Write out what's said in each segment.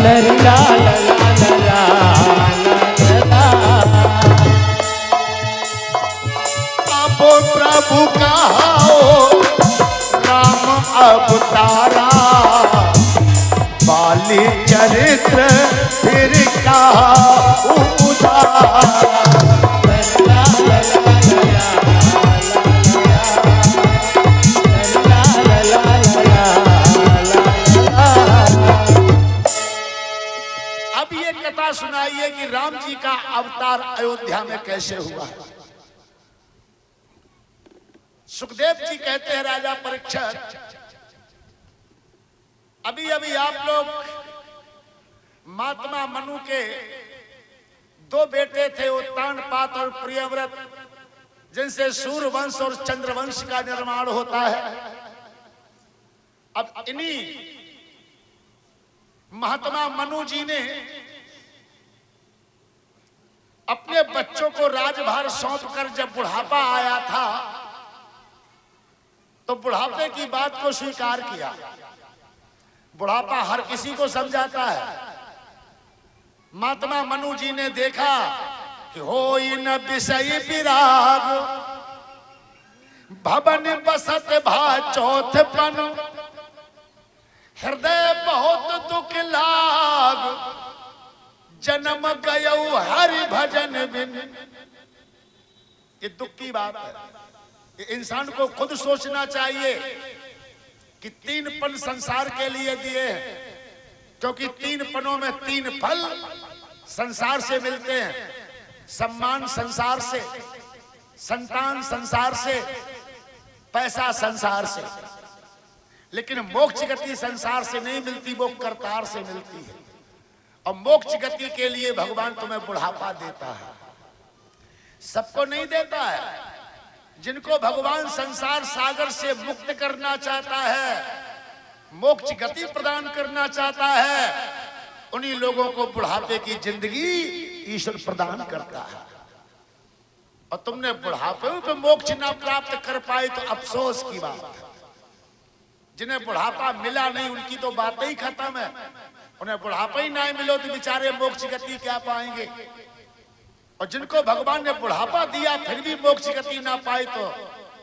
ला ला अब प्रभु का हो राम अवतारा, बाली चरित्र फिर का उदारा। अब ये कथा सुनाइए कि राम जी का अवतार अयोध्या में कैसे हुआ है। सुखदेव जी कहते हैं राजा परीक्षित, अभी अभी आप लोग महात्मा मनु के दो बेटे थे, उत्तानपाद और प्रियव्रत, जिनसे सूर्यवंश और चंद्रवंश का निर्माण होता है। अब इन्हीं महात्मा मनु जी ने अपने बच्चों को राजभार सौंपकर जब बुढ़ापा आया था तो बुढ़ापे की बात को स्वीकार किया। बुढ़ापा हर किसी को समझाता है। महात्मा मनु जी ने देखा कि होई न विषय विराग, भवन बसत भा चौथपन, हृदय बहुत दुख लाग, जन्म गयो हरि भजन बिन। ये दुख की बात है। ये इंसान को खुद सोचना चाहिए कि तीन पन संसार के लिए दिए हैं, क्योंकि तीन पनों में तीन फल संसार से मिलते हैं। सम्मान संसार से, संतान संसार से, पैसा संसार से, लेकिन मोक्ष गति संसार से नहीं मिलती, वो करतार से मिलती है। और मोक्ष गति के लिए भगवान तुम्हें बुढ़ापा देता है, सबको नहीं देता है। जिनको भगवान संसार सागर से मुक्त करना चाहता है, मोक्ष गति प्रदान करना चाहता है, उन्हीं लोगों को बुढ़ापे की जिंदगी ईश्वर प्रदान करता है। और तुमने बुढ़ापे में मोक्ष ना प्राप्त कर पाए तो अफसोस की बात है। जिन्हें बुढ़ापा मिला नहीं उनकी तो बात ही खत्म है। उन्हें बुढ़ापा ही ना मिलो तो बेचारे मोक्ष गति क्या पाएंगे। और जिनको भगवान ने बुढ़ापा दिया फिर भी मोक्ष गति ना पाए तो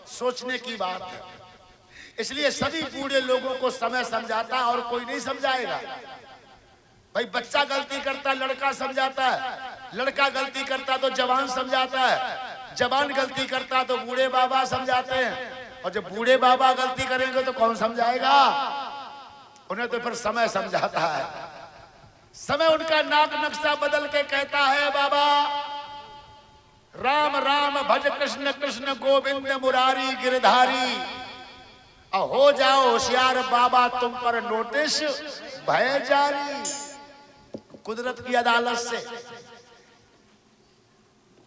सोचने की बात है। इसलिए सभी बूढ़े लोगों को समय समझाता है और कोई नहीं समझाएगा। भाई बच्चा गलती करता लड़का समझाता है, लड़का गलती करता तो जवान समझाता है, जवान गलती करता तो बूढ़े बाबा समझाते हैं। और जब बूढ़े बाबा गलती करेंगे तो कौन समझाएगा? उन्हें तो फिर समय समझाता है। समय उनका नाक नक्शा बदल के कहता है, बाबा राम राम भज कृष्ण कृष्ण गोविंद मुरारी गिरधारी, हो जाओ होशियार बाबा तुम पर नोटिस भय जारी। कुदरत की अदालत से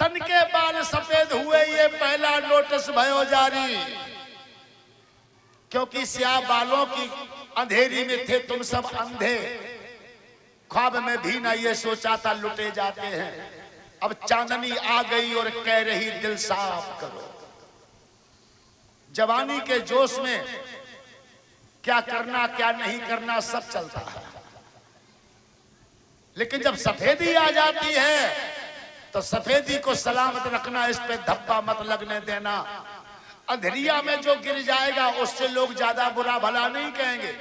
तन के बाल सफेद हुए, ये पहला नोटिस भयो जारी। क्योंकि स्याह बालों की अंधेरी में थे तुम सब अंधे, ख्वाब में भी ना ये सोचा था लुटे जाते हैं। अब चांदनी आ गई और कह रही दिल साफ करो। जवानी के जोश में क्या करना क्या नहीं करना सब चलता है, लेकिन जब सफेदी आ जाती है तो सफेदी को सलामत रखना, इस पे धब्बा मत लगने देना। अंधेरिया में जो गिर जाएगा उससे लोग ज्यादा बुरा भला नहीं कहेंगे।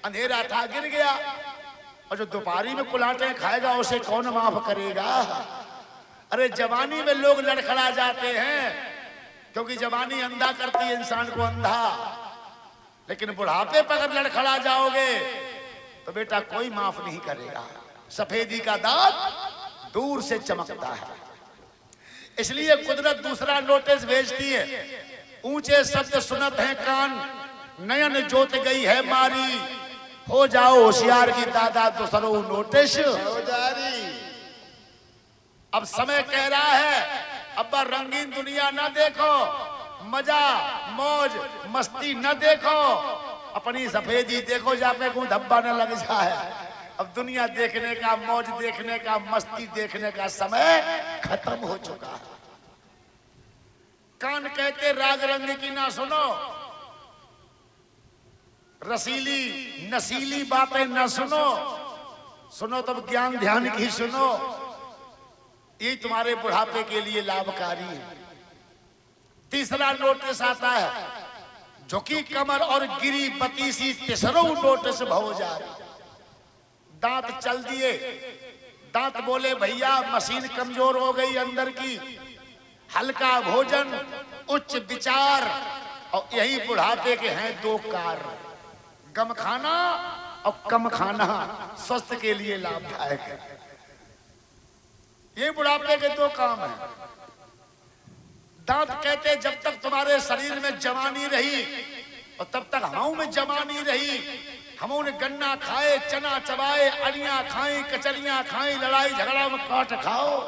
अंधेरा था गिर गया, और जो दोपहरी में कुलाटे खाएगा उसे कौन माफ करेगा। अरे जवानी में लोग लड़खड़ा जाते हैं क्योंकि जवानी अंधा करती है इंसान को अंधा, लेकिन बुढ़ापे पर अगर लड़खड़ा जाओगे तो बेटा कोई माफ नहीं करेगा। सफेदी का दांत दूर से चमकता है। इसलिए कुदरत दूसरा नोटिस भेजती है, ऊंचे शब्द सुनत हैं कान, नयन जोत गई है मारी, हो जाओ होशियार की दादा दूसरो नोटिस हो जारी। अब समय कह रहा है अब्बा रंगीन दुनिया न देखो, मजा मौज मस्ती न देखो, अपनी सफेदी देखो जाके कोई धब्बा न लग जाए। अब दुनिया देखने का, मौज देखने का, मस्ती देखने का समय खत्म हो चुका है। कान कहते राग रंग की ना सुनो, रसीली नसीली बातें न सुनो, सुनो तब ज्ञान ध्यान की सुनो, ये तुम्हारे बुढ़ापे के लिए लाभकारी है। तीसरा नोटिस आता है, झुकी कमर और गिरी बतीसी तीसरो नोटिस भव जाए। दांत चल दिए, दांत बोले भैया मशीन कमजोर हो गई अंदर की, हल्का भोजन उच्च विचार, और यही बुढ़ापे के हैं दो कार्य, गम खाना और कम खाना स्वास्थ्य के लिए लाभदायक है। ये बुढ़ापे के दो काम हैं। दांत कहते जब तक तुम्हारे शरीर में जवानी रही और तब तक हम में जवानी रही, हमों ने गन्ना खाए, चना चबाए, अड़ियां खाई, कचरियां खाई, लड़ाई झगड़ा में काट खाओ,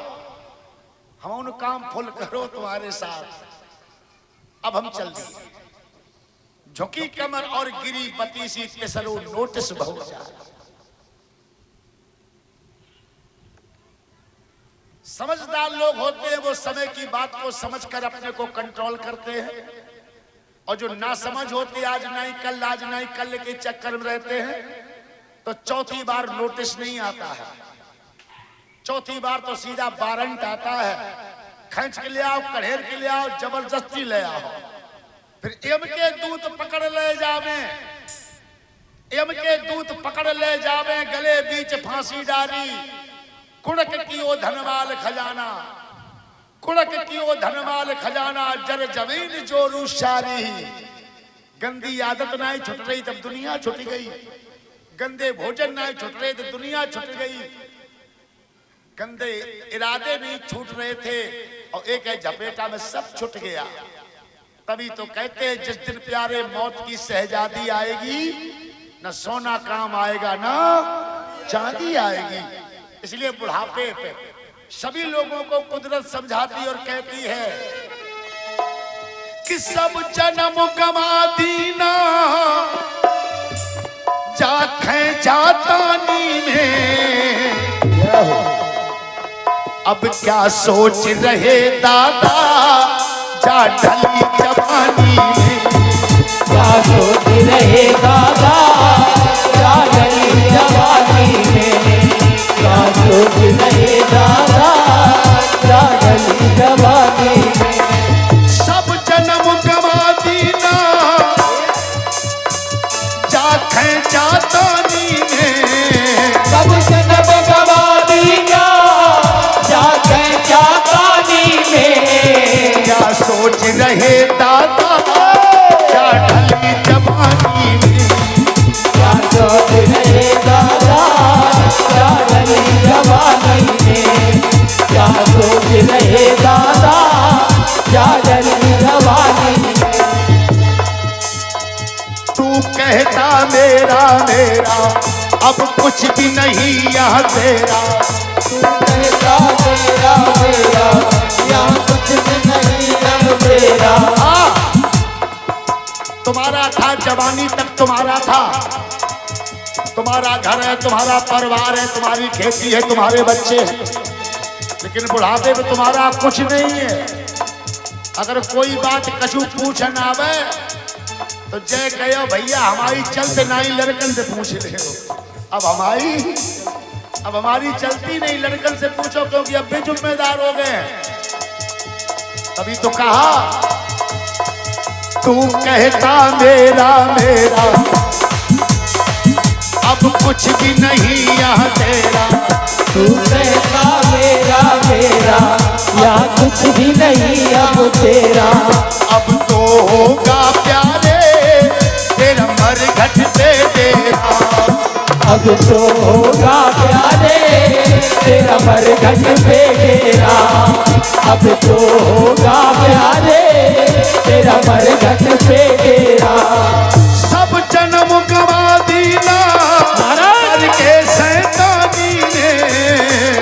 हमों ने काम फुल करो तुम्हारे साथ। अब हम चल दिए, झुकी कमर और गिरी बतीसी तीसरो नोटिस भव जाए। समझदार लोग होते हैं वो समय की बात को समझकर अपने को कंट्रोल करते हैं, और जो ना समझ होते आज नहीं कल, आज नहीं कल के चक्कर में रहते हैं, तो चौथी बार नोटिस नहीं आता है। चौथी बार तो सीधा वारंट आता है, खींच के ले आओ, कढ़ेर के ले आओ, जबरदस्ती ले आओ, फिर एम के दूत पकड़ ले जावे, एम के दूत पकड़ ले जावे, गले बीच फांसी डाली, कुड़क की ओ धनवाल खजाना, कुड़क की ओ धनवाल खजाना, जर जमीन जो रूशारी। गंदी आदत नहीं छुट रही तब दुनिया छुट गई, गंदे भोजन नहीं छुट रहे तो दुनिया छुट गई, गंदे इरादे नहीं छूट रहे थे और एक है झपेटा में सब छुट गया। तभी तो कहते हैं जिस दिन प्यारे मौत की शहजादी आएगी, न सोना काम आएगा ना चांदी आएगी। इसलिए बुढ़ापे पे सभी लोगों को कुदरत समझाती और कहती है कि सब जन्म गवा दीना जाखे जातानी में, अब क्या सोच रहे दादा जा ढली जवानी में, क्या सोच रहे दादा जा ढली जवानी में, क्या सोच रहे दादा जा ढली जवानी में। सब जन्म गवा दीना जाखे जातानी में, सब जन्म गवा दीना जाखे जातानी में, क्या सोच रहे दादा जा ढली जवानी में, क्या सोच रहे दादा जा ढली जवानी में, क्या सोच रहे दादा जा ढली जवानी में। तू कहता मेरा मेरा अब कुछ भी नहीं यहाँ तेरा, तू कहता मेरा मेरा यहाँ कुछ भी नहीं अब तेरा। तुम्हारा था जवानी तक तुम्हारा था, तुम्हारा घर है, तुम्हारा परिवार है, तुम्हारी खेती है, तुम्हारे बच्चे हैं, लेकिन बुढ़ापे में तुम्हारा कुछ नहीं है। अगर कोई बात कछु पूछ न आवे तो जय कहो भैया हमारी चलते नहीं लड़कन से पूछ ले हो। अब हमारी चलती नहीं, लड़कन से पूछो क्योंकि अब भी जिम्मेदार हो गए हैं। तभी तो कहा तू कहता मेरा मेरा अब कुछ भी नहीं यहाँ तेरा, तू कहता मेरा मेरा यहाँ कुछ भी नहीं अब तेरा। अब तो होगा प्यारे तेरा मरघट पे डेरा, अब तो होगा प्यारे तेरा मरघट पे डेरा, अब तो होगा प्यारे तेरा मरघट पे डेरा। सब जन्म गवा दीना करके शैतानी ने,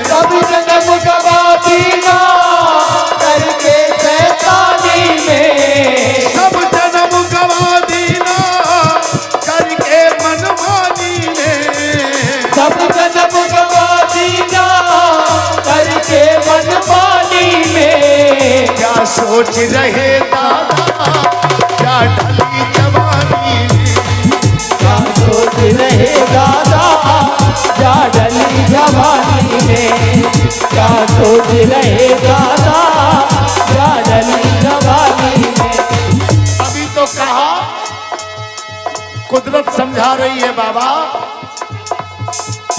सब जन्म गवा दीना करके शैतानी में, सब जन्म गवा दीना करके मनमानी ने, सब जन्म गवा दीना करके मनमानी में। क्या सोच रहे दादा क्या ढली जवानी में, क्या सोच रहे दादा जा ढली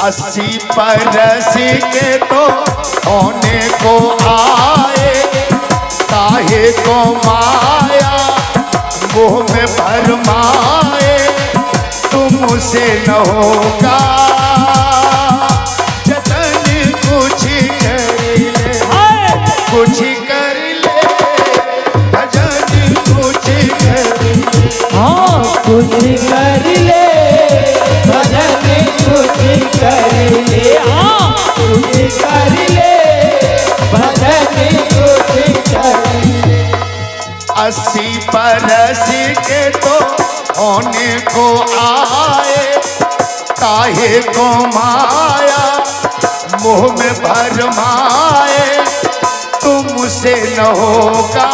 80 बरस के तो होने को आए, काहे को माया मुँह में भरमाए, तुमसे न होगा जतन कुछ कर ले, कुछ कर ले भजन कुछ कर ले। हाँ कुछ कर ले भजन कुछ कर ले, हाँ कुछ कर ले भजन कुछ कर ले। 80 बरस के तो होने को आए, काहे को माया मुँह में भरमाए, तुमसे न होगा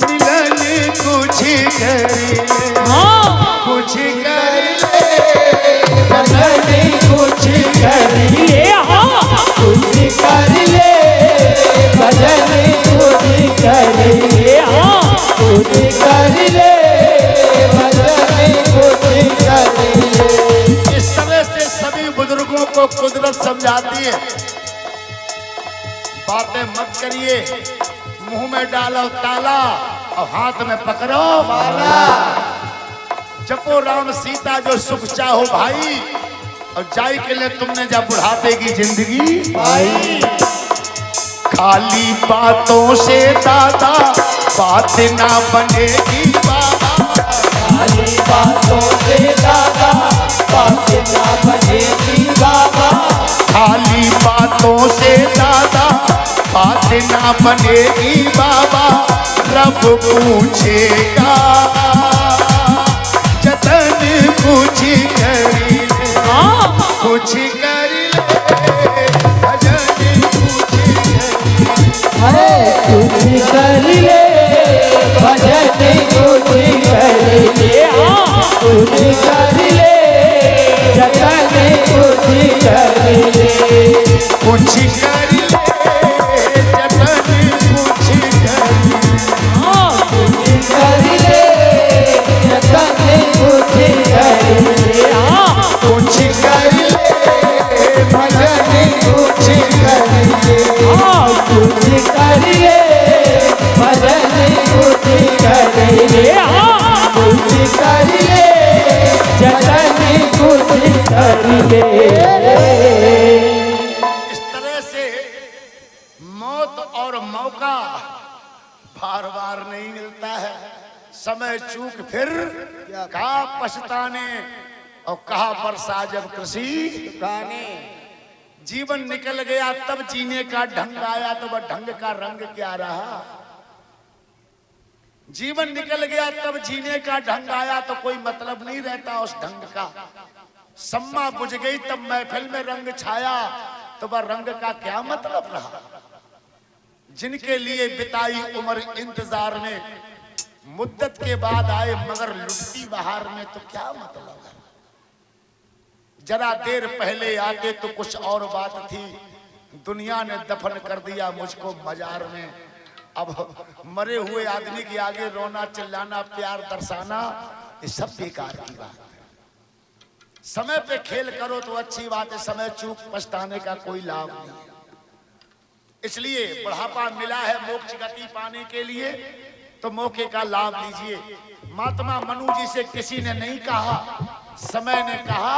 मिलन कुछ कर ले, कुछ कर ले भजन कुछ कर ले, हाँ कुछ कर ले भजन कुछ कर ले, हाँ कुछ कर ले भजन कुछ कर ले। इस तरह से सभी बुजुर्गों को कुदरत समझाती है, बातें मत करिए, मुंह में डालो ताला और हाथ में पकड़ो माला। जपो राम सीता जो सुख चाहो भाई, और जाई के लिए तुमने जब बुढ़ापे की जिंदगी पाई। खाली बातों से दादा बात ना बनेगी बाबा, खाली बातों से दादा बात ना बनेगी बाबा, खाली बातों से दादा बात ना बनेगी बाबा। रब पूछेगा जतन कुछ कर ले, कुछ कर ले भजन कुछ कर ले। अरे कुछ कर ले भजन कुछ कर ले, हाँ कुछ कर ले जतन कुछ कर ले, कुछ कर ले जतन कुछ कर ले। हाँ कुछ कर ले जतन कुछ कर ले, हाँ कुछ कर ले भजन कुछ कर ले। हाँ कुछ कर ले भजन कुछ कर ले, हाँ कुछ कर ले जतन कुछ कर ले। इस तरह से मौत और मौका बार बार नहीं मिलता है। समय चूक फिर कहा पछताने, और कहा बरसा जब कृषि गाने। जीवन निकल गया तब जीने का ढंग आया, तो वह ढंग का रंग क्या रहा। जीवन निकल गया तब जीने का ढंग आया, तो कोई मतलब नहीं रहता उस ढंग का। सम्मा बुझ गई तब महफिल में रंग छाया, तो वह रंग का क्या मतलब रहा। जिनके लिए बिताई उम्र इंतजार में, मुद्दत के बाद आए मगर लुटती बहार में, तो क्या मतलब है। जरा देर पहले आते तो कुछ और बात थी, दुनिया ने दफन कर दिया मुझको मजार में। अब मरे हुए आदमी के आगे रोना चिल्लाना प्यार दर्शाना, ये सब बेकार की बात है। समय पे खेल करो तो अच्छी बात है, समय चूक पछताने का कोई लाभ नहीं। इसलिए बुढ़ापा मिला है मोक्ष गति पाने के लिए, तो मौके का लाभ लीजिए। महात्मा मनु जी से किसी ने नहीं कहा, समय ने कहा।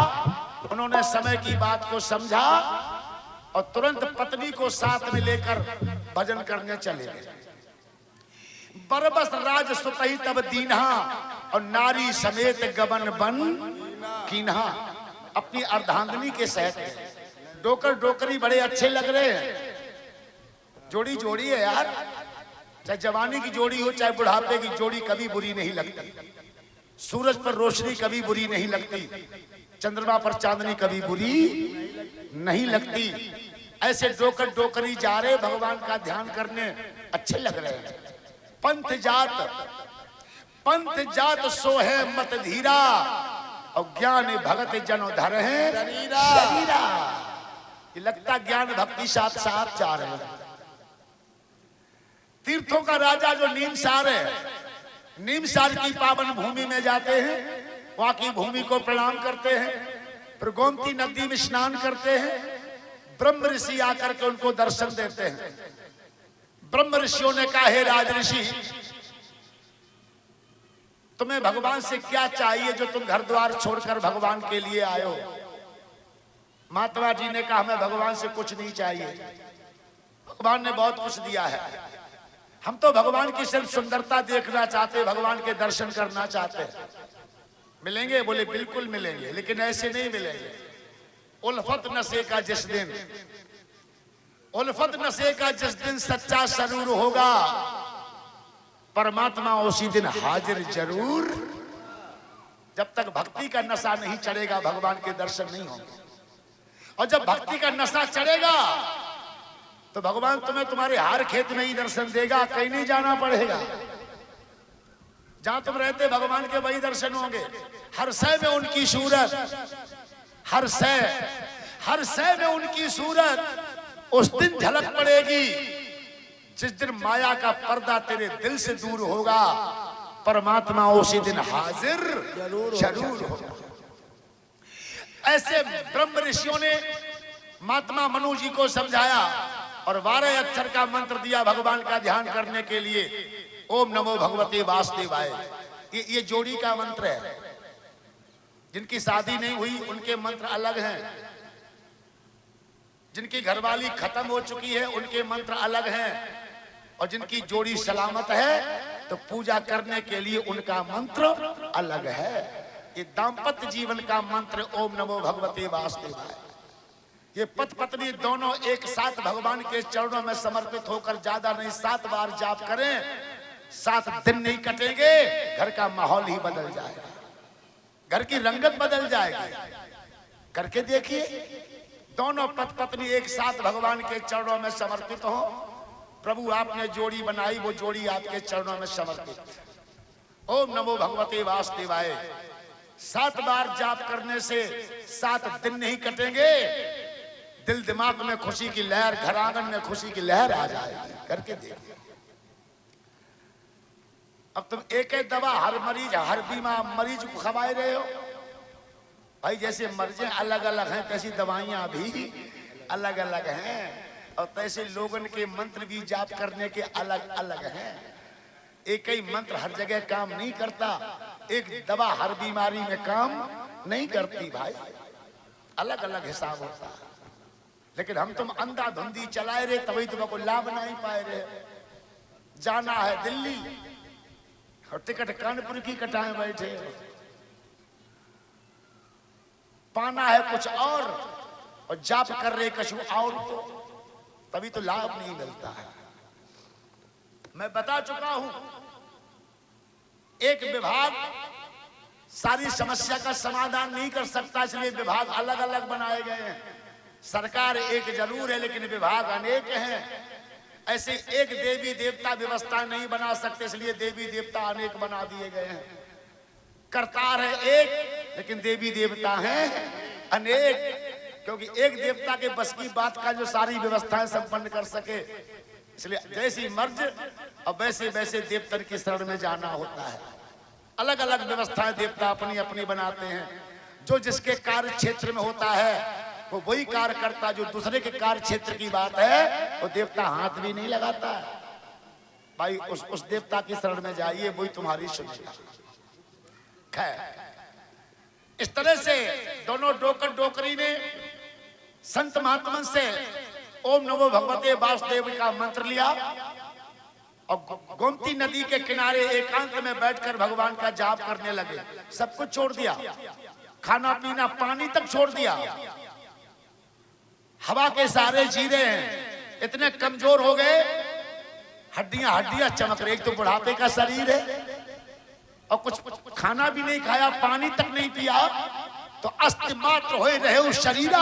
उन्होंने समय की बात को समझा और तुरंत पत्नी को साथ में लेकर भजन करने चले गए। बरबस राज सुतही तब दीन्हा, और नारी समेत गबन बन कीन्हा। अपनी अर्धांगिनी के सहित डोकर डोकरी बड़े अच्छे लग रहे हैं। जोड़ी जोड़ी है यार, चाहे जवानी की जोड़ी हो चाहे बुढ़ापे की जोड़ी, कभी बुरी नहीं लगती। सूरज पर रोशनी कभी बुरी नहीं लगती, चंद्रमा पर चांदनी कभी बुरी नहीं लगती। ऐसे डोकर डोकरी जा रहे भगवान का ध्यान करने, अच्छे लग रहे हैं। पंथ जात सोहे मत धीरा, और ज्ञान भगत जन धर है शरीरा। ये लगता ज्ञान भक्ति साथ साथ जा रहे हैं। तीर्थों का राजा जो नीमसार है, नीमसार की पावन भूमि में जाते हैं, वहां की भूमि को प्रणाम करते हैं। फिर गोमती नदी में स्नान करते हैं। ब्रह्म ऋषि आकर के उनको दर्शन देते हैं। ब्रह्म ऋषियों ने कहा, हे राज ऋषि, तुम्हें भगवान से क्या चाहिए जो तुम घर द्वार छोड़कर भगवान के लिए आए हो? महात्मा जी ने कहा, हमें भगवान से कुछ नहीं चाहिए, भगवान ने बहुत कुछ दिया है। हम तो भगवान की सिर्फ सुंदरता देखना चाहते, भगवान के दर्शन करना चाहते। मिलेंगे? बोले बिल्कुल मिलेंगे, लेकिन ऐसे नहीं मिलेंगे। उल्फत नशे का जिस दिन, उल्फत नशे का जिस दिन सच्चा सरूर होगा, परमात्मा उसी दिन हाजिर जरूर। जब तक भक्ति का नशा नहीं चढ़ेगा, भगवान के दर्शन नहीं होंगे। और जब भक्ति का नशा चढ़ेगा तो भगवान तुम्हें तुम्हारे हर खेत में ही दर्शन देगा, कहीं नहीं जाना पड़ेगा। जहां तुम रहते भगवान के वही दर्शन होंगे। हर शय में उनकी सूरत, हर शय में उनकी सूरत उस दिन झलक पड़ेगी जिस दिन माया का पर्दा तेरे दिल से दूर होगा। परमात्मा उसी दिन हाजिर जरूर होगा। ऐसे ब्रह्म ऋषियों ने महात्मा मनु जी को समझाया और 12 अक्षर का मंत्र दिया भगवान का ध्यान करने के लिए। ओम नमो भगवते वासुदेवाय। ये जोड़ी का मंत्र है। जिनकी शादी नहीं हुई उनके मंत्र अलग हैं, जिनकी घरवाली खत्म हो चुकी है उनके मंत्र अलग हैं, और जिनकी जोड़ी सलामत है तो पूजा करने के लिए उनका मंत्र अलग है। ये दाम्पत्य जीवन का मंत्र ओम नमो भगवते वासुदेवाय। ये पति पत्नी दोनों एक साथ भगवान के चरणों में समर्पित होकर ज्यादा नहीं 7 बार जाप करें, 7 दिन नहीं कटेंगे, घर का माहौल ही बदल जाएगा, घर की रंगत बदल जाएगी। करके देखिए, दोनों पति पत्नी एक साथ भगवान के चरणों में समर्पित हो। प्रभु आपने जोड़ी बनाई, वो जोड़ी आपके चरणों में समर्पित। ओम नमो भगवते वासुदेवाय 7 बार जाप करने से 7 दिन नहीं कटेंगे, दिल दिमाग में खुशी की लहर, घर आंगन में खुशी की लहर आ जाएगी। करके देखिए। अब तुम एक एक दवा हर मरीज, हर बीमार मरीज को खवाए रहे हो भाई। जैसे मर्जें अलग अलग हैं, तैसी दवाइयां भी अलग अलग हैं, और तैसे लोगन के मंत्र भी जाप करने के अलग अलग हैं। एक ही मंत्र हर जगह काम नहीं करता, एक दवा हर बीमारी में काम नहीं करती भाई, अलग अलग हिसाब होता है। लेकिन हम तुम अंधाधुंधी चलाए रहे, तभी तुमको लाभ नहीं पाए रहे। जाना है दिल्ली और टिकट कानपुर की कटाए बैठे, पाना है कुछ और जाप कर रहे कछु और, तो तभी तो लाभ नहीं मिलता है। मैं बता चुका हूं, एक विभाग सारी समस्या का समाधान नहीं कर सकता, इसलिए विभाग अलग अलग बनाए गए हैं। सरकार एक जरूर है लेकिन विभाग अनेक हैं। ऐसे एक देवी देवता व्यवस्था नहीं बना सकते, इसलिए देवी देवता अनेक बना दिए गए हैं। करतार है एक लेकिन देवी देवता हैं अनेक, क्योंकि एक देवता के बस की बात का जो सारी व्यवस्थाएं संपन्न कर सके, इसलिए जैसी मर्ज और वैसे वैसे देवतन की शरण में जाना होता है। अलग अलग व्यवस्थाएं देवता अपनी अपनी बनाते हैं। जो जिसके कार्य क्षेत्र में होता है वो वही कार्य करता, जो दूसरे के कार्य क्षेत्र की बात है वो देवता हाथ भी नहीं लगाता है। भाई उस देवता की शरण में जाइए, वही तुम्हारी सुनेगा। खैर, इस तरह से दोनों डोकर डोकरी ने संत महात्मन से ओम नमो भगवते वासुदेव का मंत्र लिया और गोमती नदी के किनारे एकांत में बैठकर भगवान का जाप करने लगे। सब कुछ छोड़ दिया, खाना पीना पानी तक छोड़ दिया। हवा के सहारे जी रहे हैं, इतने कमजोर हो गए, हड्डियां हड्डियां चमक रही। एक तो बुढ़ापे का शरीर है और कुछ खाना भी नहीं खाया, पानी तक नहीं पिया, तो अस्थि मात्र हो रहे उस शरीरा,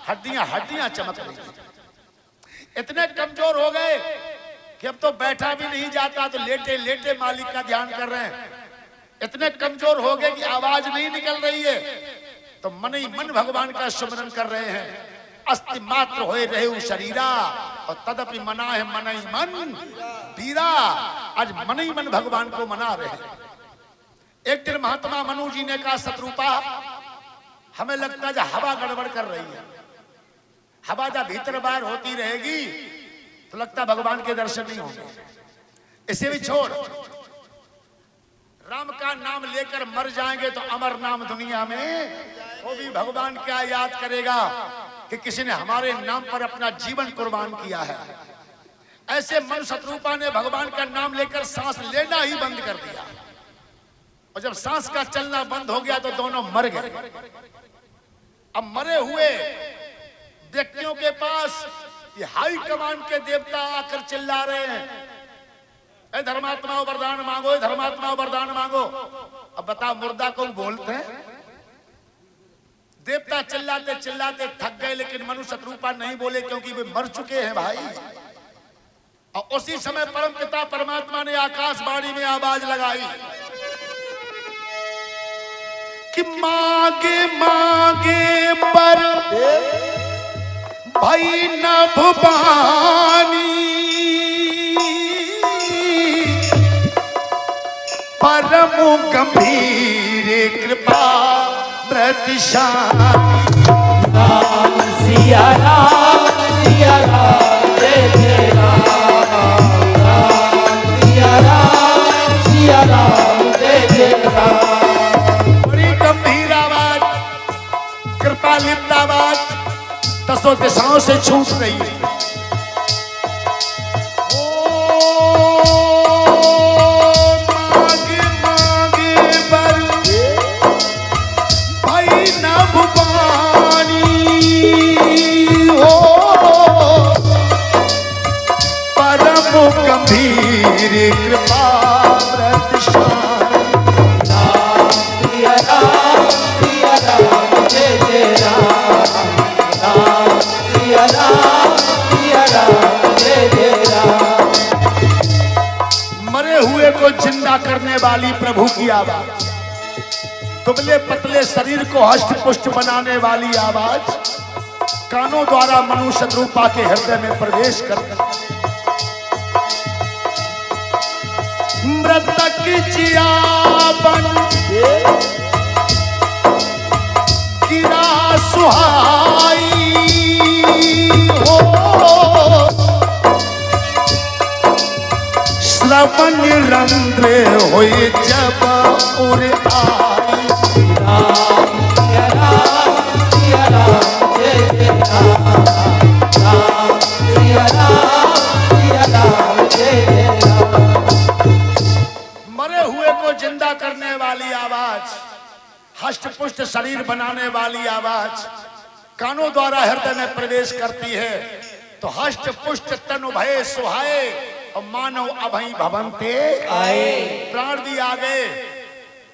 हड्डियां हड्डियां चमक रही। इतने कमजोर हो गए कि अब तो बैठा भी नहीं जाता, तो लेटे लेटे मालिक का ध्यान कर रहे हैं। इतने कमजोर हो गए कि आवाज नहीं निकल रही है, तो मन ही मन भगवान का सुमरन कर रहे हैं। अस्थि मात्र होए रहे शरीरा और तदपि मना है मन ही मन पीरा। आज मन ही मन भगवान को मना रहे हैं। एक दिन महात्मा मनु जी ने कहा, सतरूपा हमें लगता है हवा गड़बड़ कर रही है। हवा जब भीतर बाहर होती रहेगी तो लगता है भगवान के दर्शन नहीं होंगे। इसे भी छोड़, राम का नाम लेकर मर जाएंगे तो अमर नाम दुनिया में, वो भी भगवान क्या याद करेगा कि किसी ने हमारे नाम पर अपना जीवन कुर्बान किया है। ऐसे मन शत्रुपा ने भगवान का नाम लेकर सांस लेना ही बंद कर दिया, और जब सांस का चलना बंद हो गया तो दोनों मर गए। अब मरे हुए व्यक्तियों के पास ये हाई कमान के देवता आकर चिल्ला रहे हैं, ए धर्मात्मा वरदान मांगो, धर्मात्मा वरदान मांगो। अब बता, मुर्दा को बोलते हैं? देवता चिल्लाते चिल्लाते थक गए, लेकिन मनु शत्रुपा नहीं बोले क्योंकि वे मर चुके हैं भाई। और उसी समय परम पिता परमात्मा ने आकाशवाणी में आवाज लगाई कि मांगे मांगे पर भाई नभ बानी, परम गंभीर कृपा प्रतिशानी। राम सिया राम जय जय राम, राम सिया राम जय जय राम। बड़ी गंभीर आवाज, कृपा लिप्त आवाज दसों दिशाओं से छूट रही है। मांगे मांगे बर भाई नभ बानी, परम गंभीर कृपा प्रतिशानी। राम सिया राम जय जय राम, राम सिया राम जय जय राम। मरे हुए को जिंदा करने वाली प्रभु की आवाज, दुबले पतले शरीर को हष्ट पुष्ट बनाने वाली आवाज कानों द्वारा मनु शत्रुपा के हृदय में प्रवेश करता। मृतक जियावन गिरा सुहाई हो, श्रवण रंध्र होए जब उर आई। राम सिया राम जय जय राम, राम सिया राम जय जय राम। मरे हुए को जिंदा करने वाली आवाज, हष्ट पुष्ट शरीर बनाने वाली आवाज कानों द्वारा हृदय में प्रवेश करती है तो हष्ट पुष्ट तनु भय सुहाए और मानव अभय भवंते आए। प्राण भी आ गए,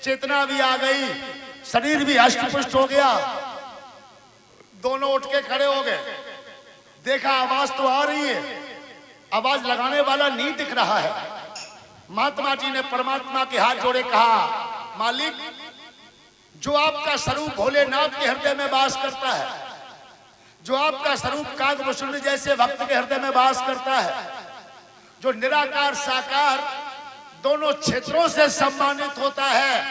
चेतना भी आ गई, शरीर भी हष्ट पुष्ट हो गया। दोनों उठ के खड़े हो गए, देखा आवाज तो आ रही है, आवाज लगाने वाला नहीं दिख रहा है। महात्मा जी ने परमात्मा के हाथ जोड़े कहा, मालिक, जो आपका स्वरूप भोलेनाथ के हृदय में वास करता है, जो आपका स्वरूप कागभूषण जैसे भक्त के हृदय में वास करता है, जो निराकार साकार दोनों क्षेत्रों से सम्मानित होता है,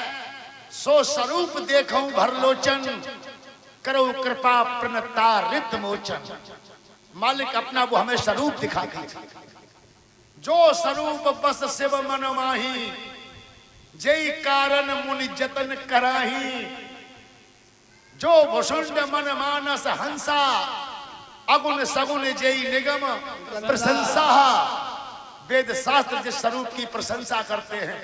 सो स्वरूप देखूं भरलोचन, करो कृपा प्रणतारित मोचन। मालिक अपना वो हमें स्वरूप दिखा दीजिए, जो स्वरूप बस शिव मन माही, जय कारण मुनि जतन कराही। जो भुषुंड मन मानस हंसा, अगुण सगुण जय निगम प्रशंसा। वेद शास्त्र जिस स्वरूप की प्रशंसा करते हैं